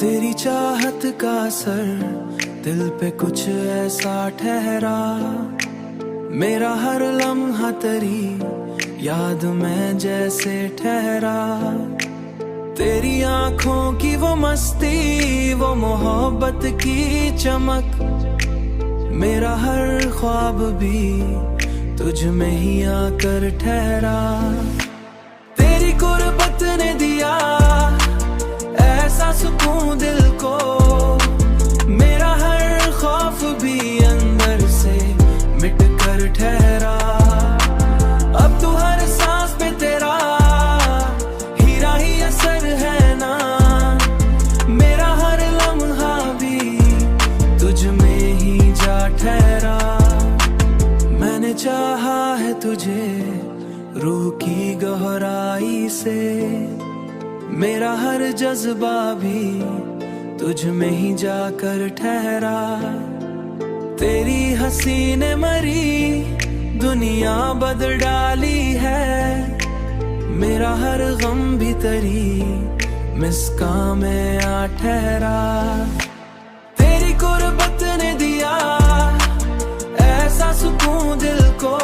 तेरी चाहत का असर दिल पे कुछ ऐसा ठहरा, मेरा हर लम्हा तेरी याद में जैसे ठहरा। तेरी आंखों की वो मस्ती, वो मोहब्बत की चमक, मेरा हर ख्वाब भी तुझ में ही आकर ठहरा। तेरी गुर्बत ने दिया ऐसा सुकून दिल को, मेरा हर खौफ भी अंदर से मिट कर ठहरा। अब तू हर सांस पे तेरा हीरा ही असर है ना, मेरा हर लम्हा भी तुझ में ही जा ठहरा। मैंने चाहा है तुझे रूह की गहराई से, मेरा हर जज्बा भी तुझ में ही जाकर ठहरा। तेरी हंसी ने मरी दुनिया बदल डाली है, मेरा हर गम भी तेरी मुस्कान में आ ठहरा। तेरी गुर्बत ने दिया ऐसा सुकून दिल को,